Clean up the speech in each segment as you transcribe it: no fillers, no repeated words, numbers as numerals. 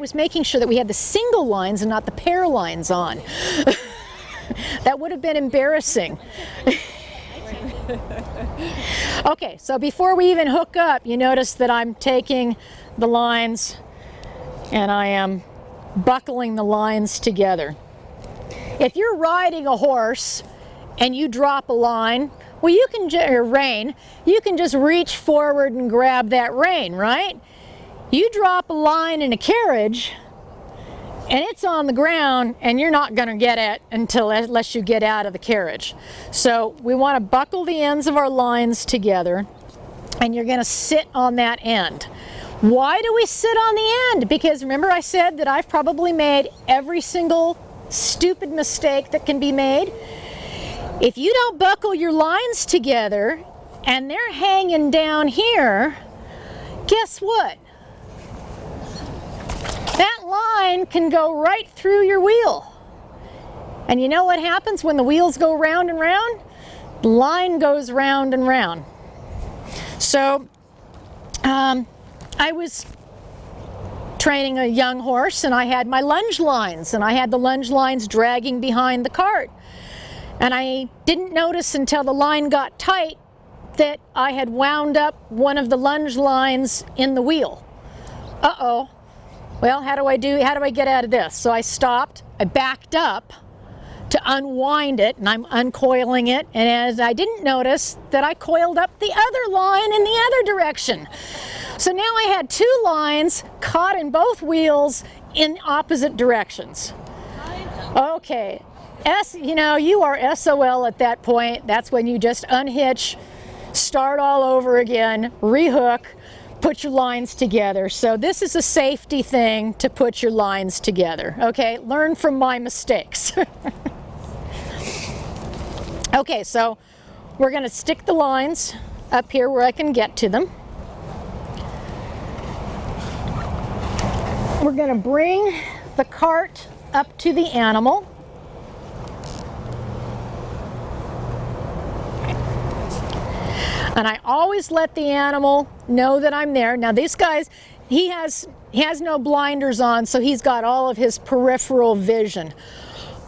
was making sure that we had the single lines and not the pair lines on. That would have been embarrassing. Okay, so before we even hook up, you notice that I'm taking the lines and I am buckling the lines together. If you're riding a horse and you drop a line, well, you can, or rein, you can just reach forward and grab that rein, right? You drop a line in a carriage and it's on the ground and you're not going to get it unless you get out of the carriage. So we want to buckle the ends of our lines together and you're going to sit on that end. Why do we sit on the end? Because remember I said that I've probably made every single stupid mistake that can be made. If you don't buckle your lines together and they're hanging down here, guess what? That line can go right through your wheel. And you know what happens when the wheels go round and round? The line goes round and round. So I was training a young horse and I had my lunge lines and I had the lunge lines dragging behind the cart. And I didn't notice until the line got tight that I had wound up one of the lunge lines in the wheel. Uh-oh. Well, how do I get out of this? So I stopped, I backed up to unwind it, and I'm uncoiling it, and as I didn't notice that I coiled up the other line in the other direction. So now I had two lines caught in both wheels in opposite directions. Okay, you are SOL at that point. That's when you just unhitch, start all over again, rehook, put your lines together. So this is a safety thing to put your lines together. Okay, learn from my mistakes. Okay, so we're going to stick the lines up here where I can get to them. We're going to bring the cart up to the animal. And I always let the animal know that I'm there. Now this guy's, he has no blinders on, so he's got all of his peripheral vision.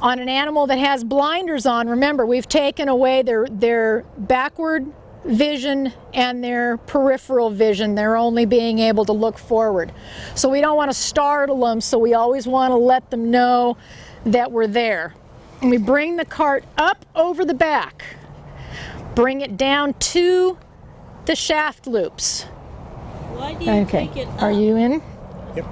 On an animal that has blinders on, remember, we've taken away their backward vision and their peripheral vision. They're only being able to look forward. So we don't want to startle them, so we always want to let them know that we're there. And we bring the cart up over the back. Bring it down to the shaft loops. Why do you take it up? Are you in? Yep.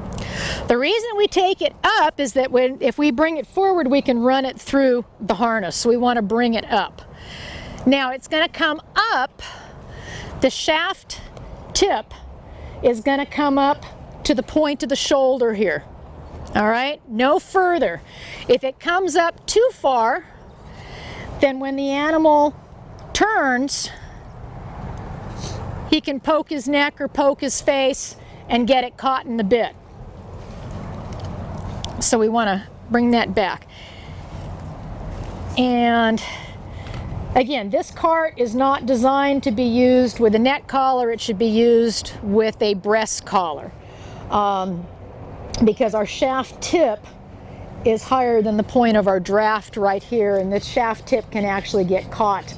The reason we take it up is that if we bring it forward, we can run it through the harness. So we want to bring it up. Now it's going to come up, the shaft tip is going to come up to the point of the shoulder here. All right, no further. If it comes up too far, then when the animal turns, he can poke his neck or poke his face and get it caught in the bit. So we want to bring that back. And again, this cart is not designed to be used with a neck collar. It should be used with a breast collar, because our shaft tip is higher than the point of our draft right here, and the shaft tip can actually get caught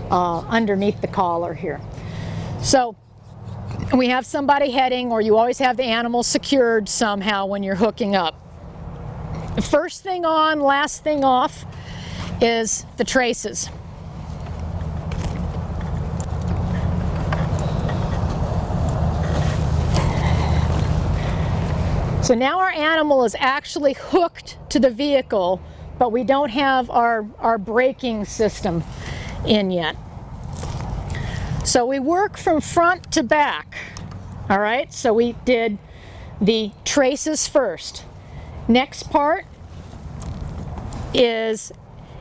underneath the collar here. So we have somebody heading, or you always have the animal secured somehow when you're hooking up. The first thing on, last thing off is the traces. So now our animal is actually hooked to the vehicle, but we don't have our braking system in yet. So we work from front to back. All right, so we did the traces first. Next part is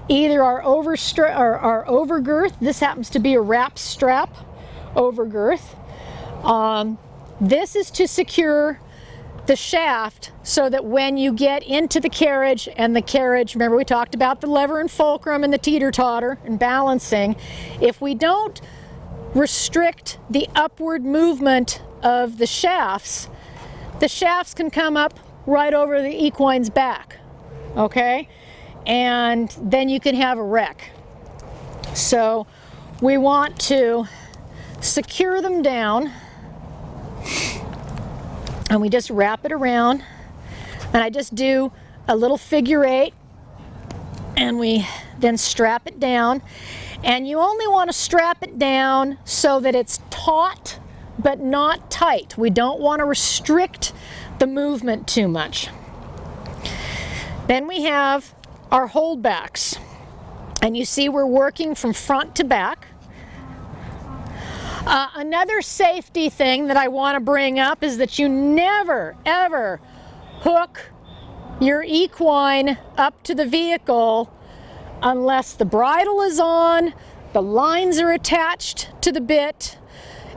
either our overgirth. This happens to be a wrap strap overgirth. This is to secure the shaft so that when you get into the carriage, and the carriage, remember we talked about the lever and fulcrum and the teeter-totter and balancing, if we don't restrict the upward movement of the shafts can come up right over the equine's back, okay? And then you can have a wreck. So we want to secure them down, and we just wrap it around, and I just do a little figure 8, and we then strap it down. And you only want to strap it down so that it's taut but not tight. We don't want to restrict the movement too much. Then we have our holdbacks, and you see we're working from front to back. Another safety thing that I want to bring up is that you never ever hook your equine up to the vehicle unless the bridle is on, the lines are attached to the bit,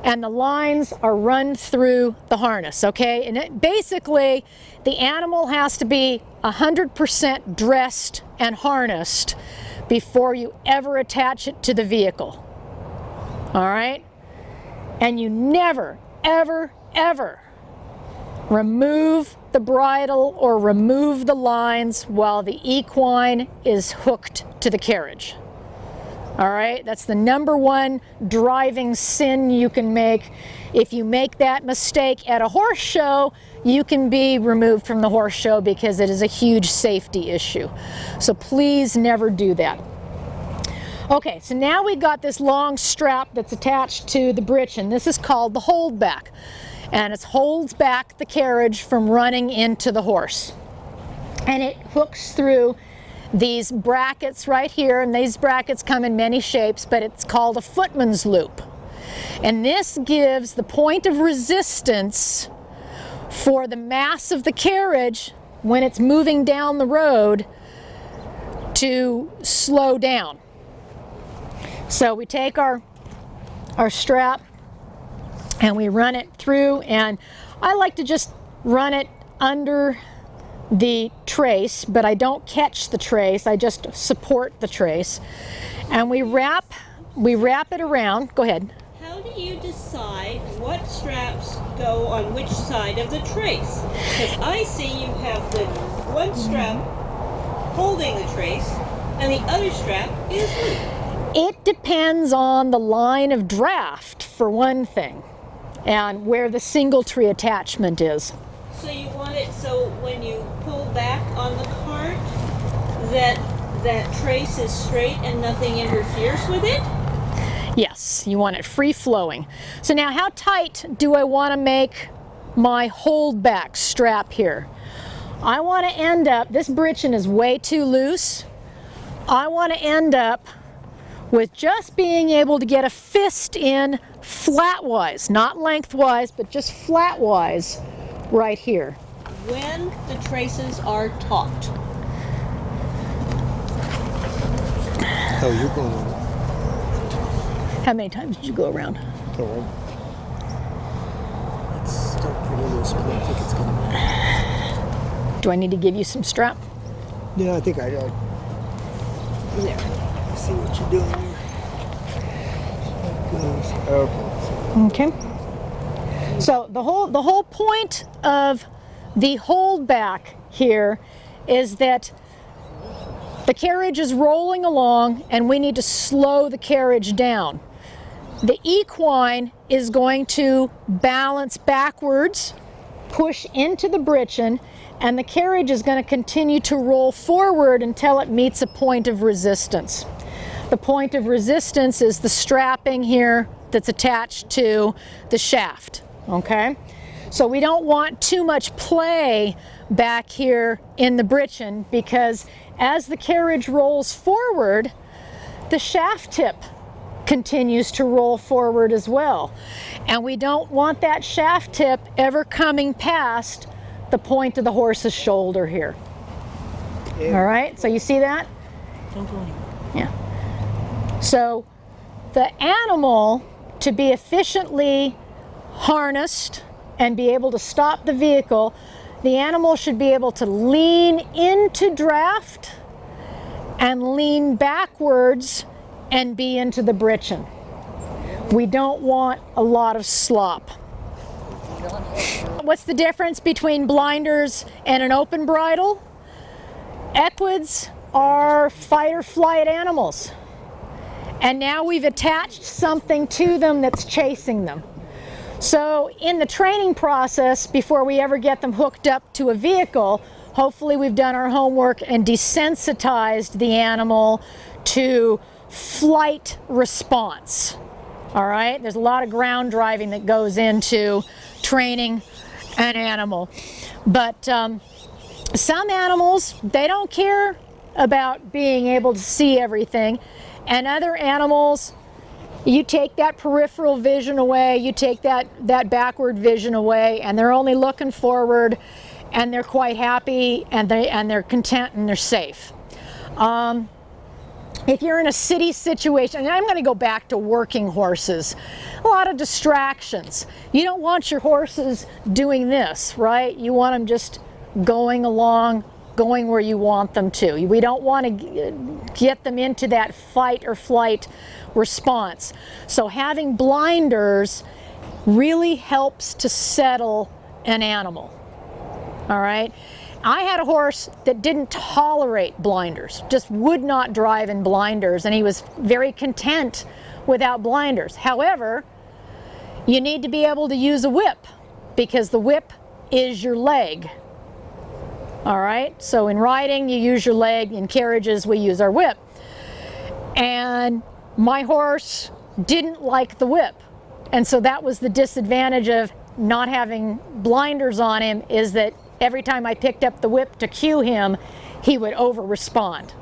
and the lines are run through the harness, okay? And basically, the animal has to be 100% dressed and harnessed before you ever attach it to the vehicle, all right? And you never, ever, ever remove the bridle or remove the lines while the equine is hooked to the carriage. All right, that's the #1 driving sin you can make. If you make that mistake at a horse show, you can be removed from the horse show because it is a huge safety issue. So please never do that. Okay, so now we've got this long strap that's attached to the breech, and this is called the holdback. And it holds back the carriage from running into the horse. And it hooks through these brackets right here, and these brackets come in many shapes, but it's called a footman's loop. And this gives the point of resistance for the mass of the carriage when it's moving down the road to slow down. So we take our strap and we run it through, and I like to just run it under the trace, but I don't catch the trace, I just support the trace. And we wrap it around. Go ahead. How do you decide what straps go on which side of the trace? Because I see you have the one strap holding the trace and the other strap is loose. It depends on the line of draft, for one thing, and where the single tree attachment is. So you want it so when you pull back on the cart that trace is straight and nothing interferes with it? Yes, you want it free flowing. So now how tight do I want to make my holdback strap here? I want to end up, this breechin is way too loose. I want to end up with just being able to get a fist in flatwise, not lengthwise, but just flatwise right here. When the traces are taut. Oh, you're going on. How many times did you go around? Oh, it's still pretty loose, but I think it's going to. Do I need to give you some strap? Yeah, I think I do. There. I see what you're doing here. Okay. Okay. So the whole point of the holdback here is that the carriage is rolling along and we need to slow the carriage down. The equine is going to balance backwards, push into the breechin, and the carriage is going to continue to roll forward until it meets a point of resistance. The point of resistance is the strapping here that's attached to the shaft, okay? So we don't want too much play back here in the breechin, because as the carriage rolls forward, the shaft tip continues to roll forward as well. And we don't want that shaft tip ever coming past the point of the horse's shoulder here. Yeah. All right, so you see that? Don't go anywhere. Yeah. So the animal, to be efficiently harnessed and be able to stop the vehicle, the animal should be able to lean into draft and lean backwards and be into the breechin. We don't want a lot of slop. What's the difference between blinders and an open bridle? Equids are fight or flight animals. And now we've attached something to them that's chasing them. So in the training process, before we ever get them hooked up to a vehicle, hopefully we've done our homework and desensitized the animal to flight response. All right, there's a lot of ground driving that goes into training an animal. But some animals, they don't care about being able to see everything. And other animals, you take that peripheral vision away, you take that backward vision away, and they're only looking forward, and they're quite happy, and they're content, and they're safe. If you're in a city situation, and I'm going to go back to working horses, a lot of distractions. You don't want your horses doing this, right? You want them just going along, going where you want them to. We don't want to get them into that fight or flight response. So having blinders really helps to settle an animal. All right? I had a horse that didn't tolerate blinders, just would not drive in blinders, and he was very content without blinders. However, you need to be able to use a whip, because the whip is your leg. All right, so in riding you use your leg, in carriages we use our whip. And my horse didn't like the whip, and so that was the disadvantage of not having blinders on him, is that every time I picked up the whip to cue him, he would over respond.